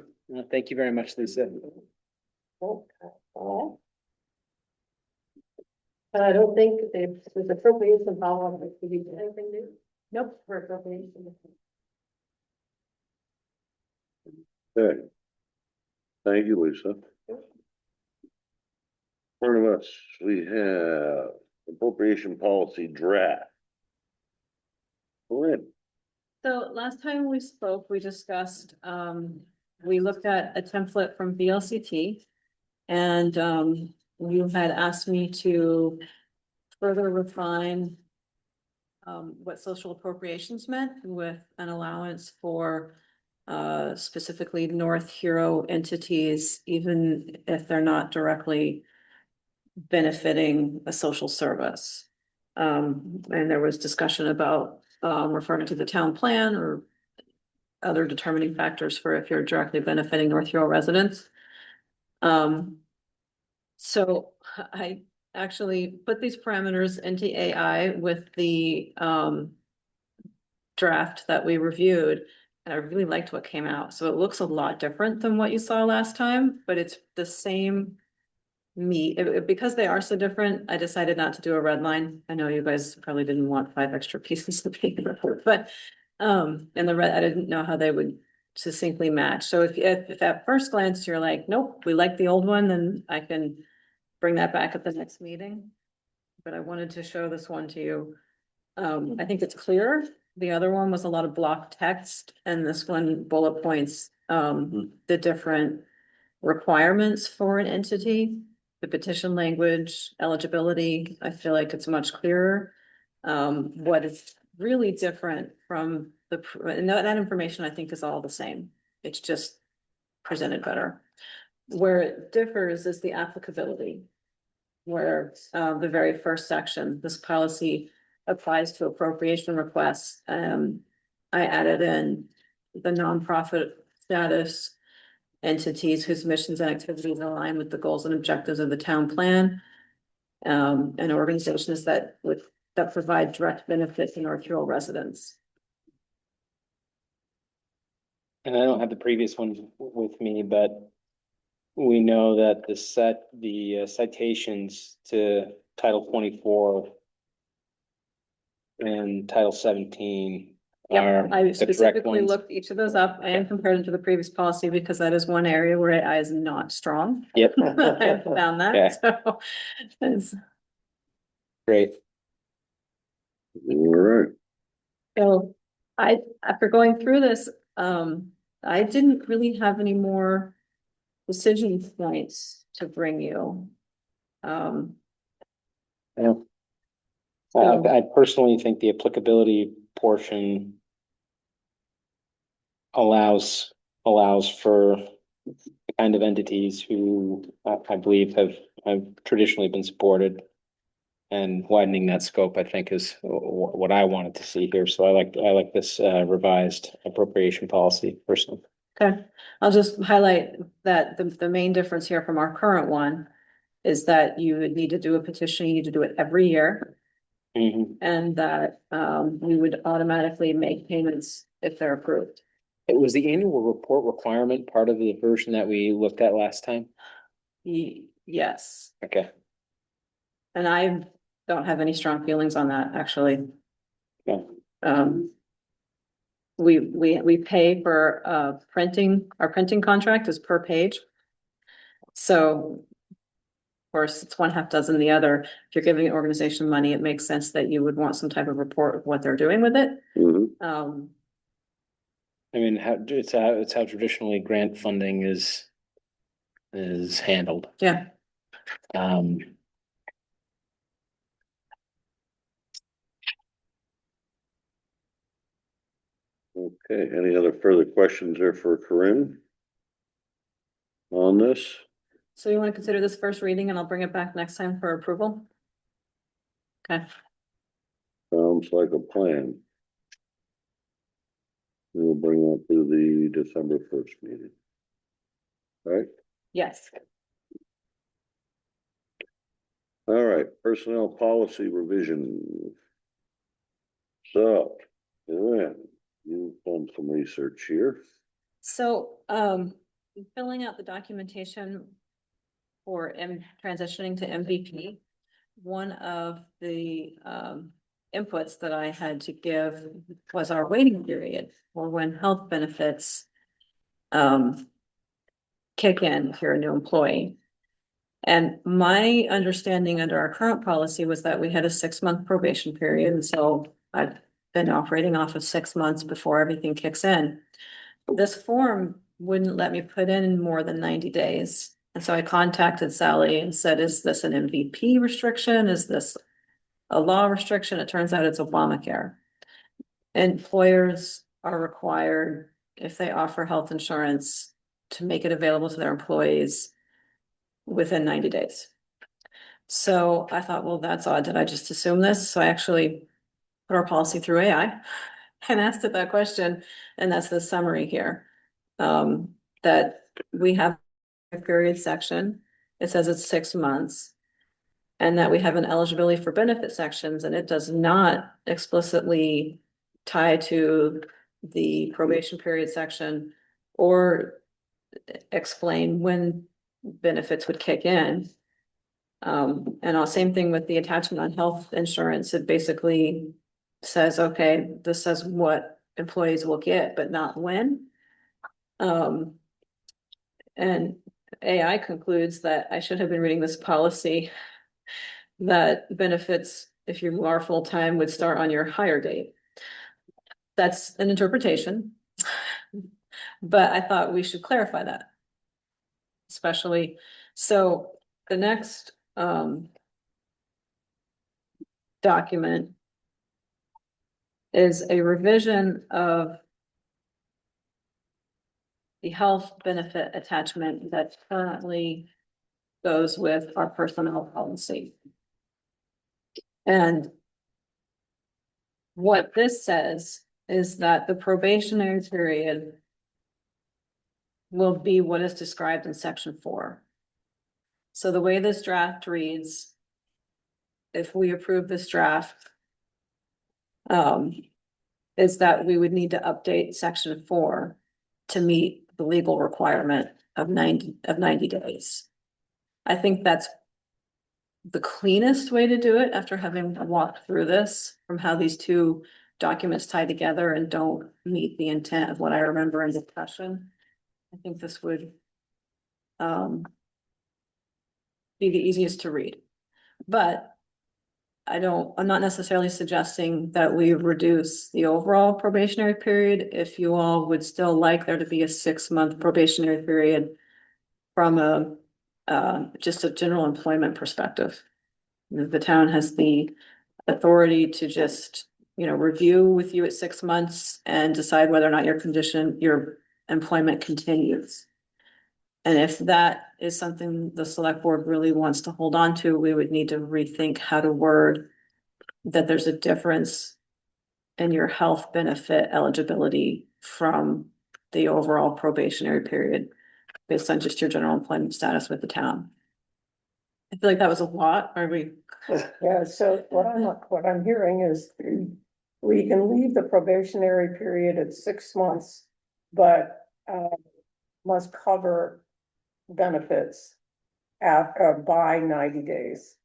Thank you very much, Lisa. I don't think there's appropriation follow-up. Did you do anything new? Nope, for appropriation. Okay. Thank you, Lisa. In front of us, we have appropriation policy draft. Corinne. So last time we spoke, we discussed, we looked at a template from VLCT. And, you had asked me to further refine what social appropriations meant with an allowance for specifically North Hero entities, even if they're not directly benefiting a social service. And there was discussion about referring to the town plan or other determining factors for if you're directly benefiting North Hero residents. So I actually put these parameters into AI with the draft that we reviewed. And I really liked what came out. So it looks a lot different than what you saw last time, but it's the same meat. Because they are so different, I decided not to do a red line. I know you guys probably didn't want 5 extra pieces of paper, but in the red, I didn't know how they would succinctly match. So if at first glance you're like, nope, we like the old one, then I can bring that back at the next meeting. But I wanted to show this one to you. I think it's clear. The other one was a lot of block text, and this one bullet points the different requirements for an entity, the petition language, eligibility. I feel like it's much clearer. What is really different from and that information I think is all the same. It's just presented better. Where it differs is the applicability. Where the very first section, this policy applies to appropriation requests. I added in the nonprofit status, entities whose missions and activities align with the goals and objectives of the town plan. And organizations that provide direct benefits to North Hero residents. And I don't have the previous one with me, but we know that the citations to Title 24 and Title 17 are Yep, I the correct specifically ones. looked each of those up and compared it to the previous policy because that is one area where AI is not strong. Yep, I found Okay. that, so. it's- great. All right. So after going through this, I didn't really have any more decision points to bring you. Yeah. I personally think the applicability portion allows for the kind of entities who I believe have traditionally been supported. And widening that scope, I think, is what I wanted to see here. So I like this revised appropriation policy personally. Okay, I'll just highlight that the main difference here from our current one is that you would need to do a petition, you need to do it every year. And that we would automatically make payments if they're approved. It was the annual report requirement part of the version that we looked at last time. Yes, Okay. and I don't have any strong feelings on that, actually. Yeah. We pay for printing, our printing contract is per page. So. Of course, it's one half dozen the other. If you're giving an organization money, it makes sense that you would want some type of report of what they're doing with it. Mhm. I mean, it's how traditionally grant funding is handled. Yeah. Okay, any other further questions there for Corinne? On this? So you want to consider this first reading and I'll bring it back next time for approval? Okay. Sounds like a plan. We'll bring that to the December 1st meeting. Right? Yes. All right, personnel policy revision. So, Joanne, you've done some research here. So, filling out the documentation for transitioning to MVP, one of the, inputs that I had to give was our waiting period for when health benefits kick in if you're a new employee. And my understanding under our current policy was that we had a 6-month probation period, and so I've been operating off of 6 months before everything kicks in. This form wouldn't let me put in more than 90 days. And so I contacted Sally and said, is this an MVP restriction? Is this a law restriction? It turns out it's Obamacare. Employers are required, if they offer health insurance, to make it available to their employees within 90 days. So I thought, well, that's odd. Did I just assume this? So I actually put our policy through AI and asked it that question. And that's the summary here. That we have a period section. It says it's 6 months. And that we have an eligibility for benefit sections, and it does not explicitly tie to the probation period section or explain when benefits would kick in. And same thing with the attachment on health insurance. It basically says, okay, this says what employees will get, but not when. And AI concludes that I should have been reading this policy, that benefits, if you are full-time, would start on your hire date. That's an interpretation. But I thought we should clarify that. Especially, so the next document is a revision of the health benefit attachment that currently goes with our personnel policy. And what this says is that the probationary period will be what is described in section 4. So the way this draft reads, if we approve this draft, is that we would need to update section 4 to meet the legal requirement of 90 days. I think that's the cleanest way to do it after having walked through this, from how these two documents tie together and don't meet the intent of what I remember in discussion. I think this would be the easiest to read. But I'm not necessarily suggesting that we reduce the overall probationary period. If you all would still like there to be a 6-month probationary period from just a general employment perspective. The town has the authority to just, review with you at 6 months and decide whether or not your employment continues. And if that is something the select board really wants to hold on to, we would need to rethink how to word that there's a difference in your health benefit eligibility from the overall probationary period based on just your general employment status with the town. I feel like that was a lot. Are we? Yeah, so what I'm hearing is we can leave the probationary period at 6 months, but must cover benefits by 90 days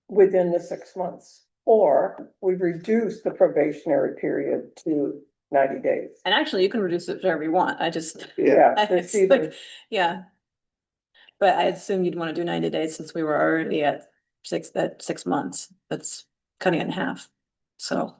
within the 6 months, or we reduce the probationary period to 90 days. And actually, you can reduce it whatever you want. Yeah. It's like, yeah. But I assume you'd want to do 90 days since we were already at 6 months. That's cutting it in half. So.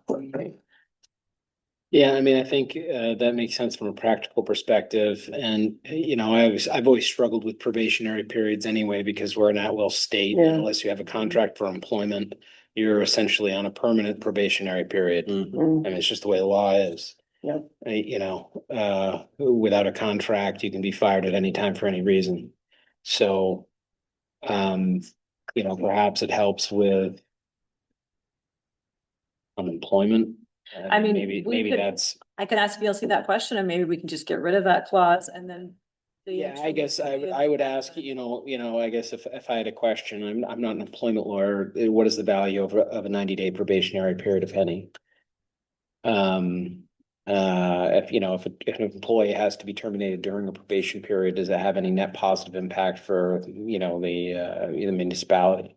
Yeah, I mean, I think that makes sense from a practical perspective. And, I've always struggled with probationary periods anyway, because we're an at-will state. Yeah. Unless you have a contract for employment, you're essentially on a permanent probationary period. Mm. I mean, it's just the way the law is. Yeah. Without a contract, you can be fired at any time for any reason. So, perhaps it helps with unemployment. I mean, maybe that's. I could ask VLC that question, and maybe we can just get rid of that clause and then. Yeah, I guess I would ask, I guess if I had a question, I'm not an employment lawyer, what is the value of a 90-day probationary period, if any? If an employee has to be terminated during a probation period, does it have any net positive impact for, the municipality?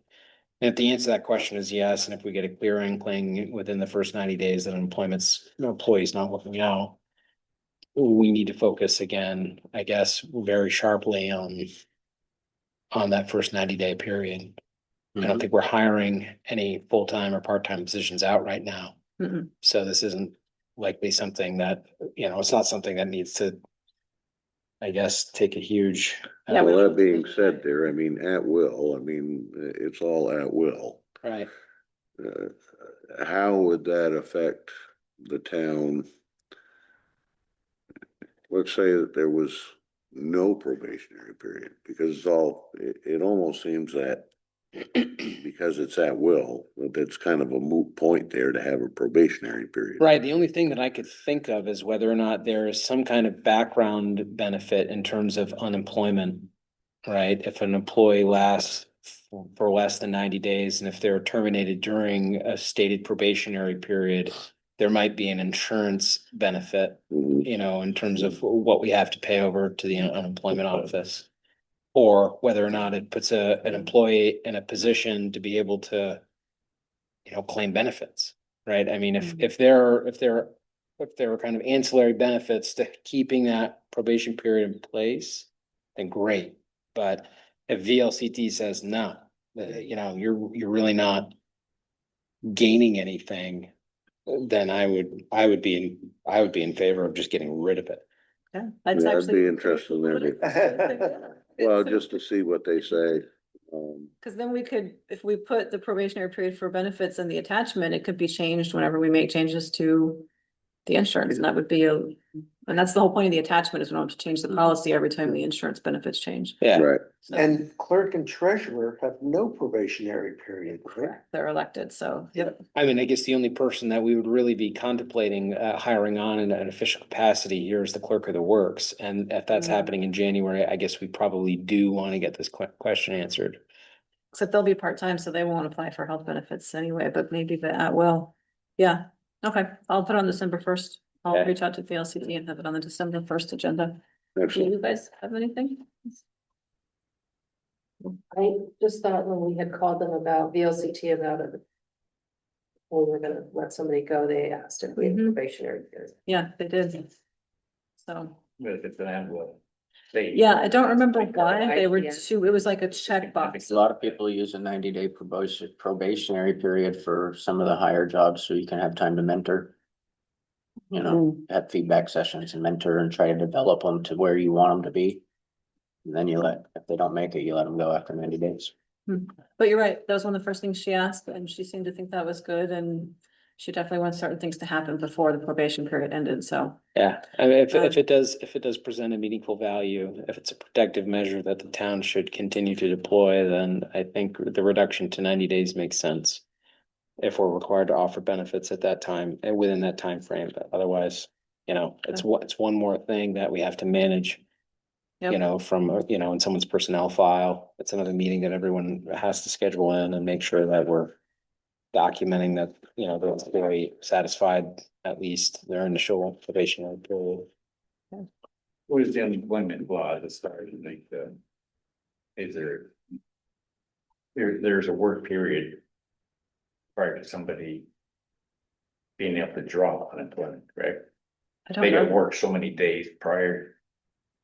And if the answer to that question is yes, and if we get a clear inkling within the first 90 days that employee's not working out, we need to focus again, I guess, very sharply on that first 90-day period. I don't think we're hiring any full-time or part-time positions out right now. Mm-mm. So this isn't likely something that, it's not something that needs to, I guess, take a huge. Yeah, Well, that being said there, I mean, at will, I mean, it's all at will. Right. How would that affect the town? Let's say that there was no probationary period, because it almost seems that because it's at will, that's kind of a moot point there to have a probationary period. Right. The only thing that I could think of is whether or not there is some kind of background benefit in terms of unemployment. Right? If an employee lasts for less than 90 days, and if they're terminated during a stated probationary period, there might be an insurance benefit, Mhm. in terms of what we have to pay over to the unemployment office. Or whether or not it puts an employee in a position to be able to, claim benefits, right? I mean, if there are kind of ancillary benefits to keeping that probation period in place, then great. But if VLCT says no, you're really not gaining anything, then I would be in favor of just getting rid of it. Yeah, that's Yeah, I'd actually. be interested in that. Well, just to see what they say. Cause then we could, if we put the probationary period for benefits in the attachment, it could be changed whenever we make changes to the insurance, and that would be and that's the whole point of the attachment, is we don't have to change the policy every time the insurance benefits change. Yeah. Right, So, And clerk and treasurer have no probationary period, correct? they're elected, so. Yep. I mean, I guess the only person that we would really be contemplating hiring on in an official capacity here is the clerk of the works. And if that's happening in January, I guess we probably do want to get this question answered. Except they'll be part-time, so they won't apply for health benefits anyway, but maybe the at will. Yeah, okay, I'll put on December 1st. I'll Okay. reach out to VLCT and have it on the December 1st agenda. Do excellent. you guys have anything? I just thought when we had called them about VLCT about it. We were gonna let somebody go, they asked if we had Mhm. probationary period. Yeah, they did. So, But if it's an annual. They. yeah, I don't remember Like, why they were yeah. two, it was like a checkbox. A lot of people use a 90-day probationary period for some of the higher jobs, so you can have time to mentor. Have feedback sessions and mentor and try to develop them to where you want them to be. And then if they don't make it, you let them go after 90 days. But you're right, that was one of the first things she asked, and she seemed to think that was good, and she definitely wants certain things to happen before the probation period ended, so. Yeah, I mean, if Um, it does present a meaningful value, if it's a protective measure that the town should continue to deploy, then I think the reduction to 90 days makes sense. If we're required to offer benefits at that time and within that time frame, but otherwise, it's one more thing that we have to manage. Yep. From, in someone's personnel file. It's another meeting that everyone has to schedule in and make sure that we're documenting that, they're very satisfied, at least their initial probationary period. What is the unemployment law that started, is there's a work period prior to somebody being able to draw unemployment, right? I don't They gotta know, work so many days prior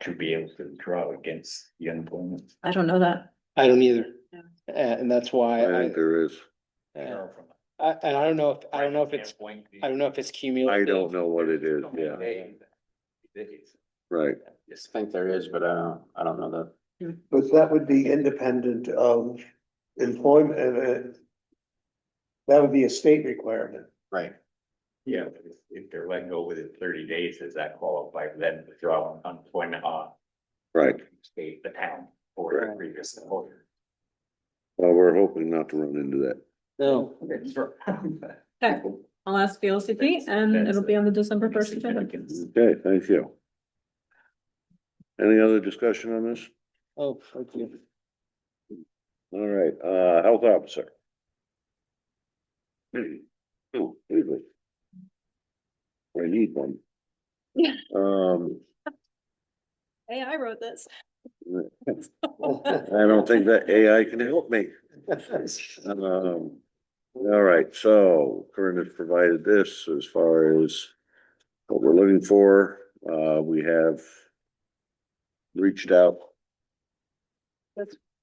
to be able to draw against the unemployment. I don't know that. I don't either. Yeah. And that's why I think there is. and I don't know if, I don't know if it's I cumulative. don't know what it is, yeah, right. I think there is, but I don't know that. But that would be independent of employment, that would be a state requirement. Right. Yeah, but if they're let go within 30 days, does that qualify for them to draw unemployment on Right. state, the town, or the previous employer? Well, we're hoping not to run into that. No, Okay, I'll ask VLCT and it'll be on the December 1st agenda. Okay, thank you. Any other discussion on this? oh, thank you. All right, health officer. Oh, Usually. I need one. Yeah. I Hey, I wrote this. don't think that AI can help me. All right, so Corinne has provided this as far as what we're looking for. We have reached out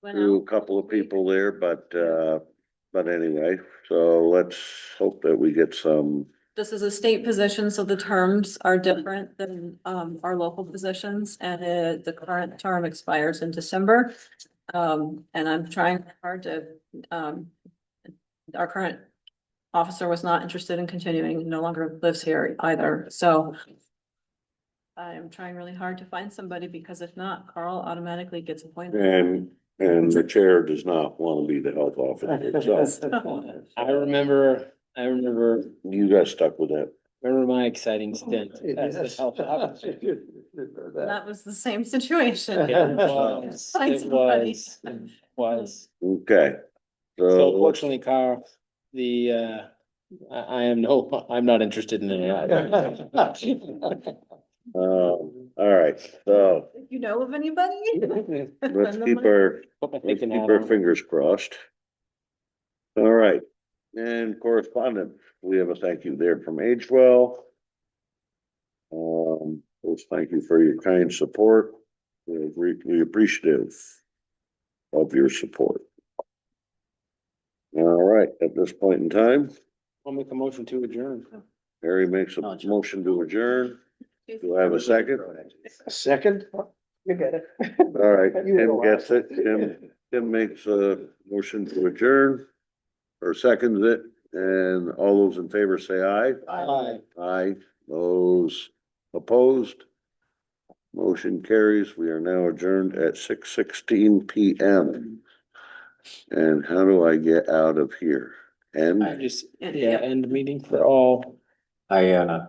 to a couple of people there, but anyway, so let's hope that we get some. This is a state position, so the terms are different than our local positions, and the current term expires in December. And I'm trying hard to, our current officer was not interested in continuing, no longer lives here either, so I'm trying really hard to find somebody, because if not, Carl automatically gets appointed. And the chair does not want to be the health officer, so I remember you got stuck with that. my exciting stint as the health officer. That was the same situation. It was, Find it somebody. was. Okay. So fortunately, Carl, I'm not interested in any. All right, so If you know of anybody? let's keep our fingers crossed. All right, and correspondence, we have a thank you there from Agewell. First, thank you for your kind support. We appreciative of your support. All right, at this point in time, I'll make a motion to adjourn. Harry makes a motion to adjourn. Do I have a second? Second? You get it. All right, Tim gets it. Tim makes a motion to adjourn or seconds it, and all those in favor say aye. Aye. Aye. Those opposed? Motion carries. We are now adjourned at 6:16 PM. And how do I get out of here? I And just, end meeting for all. I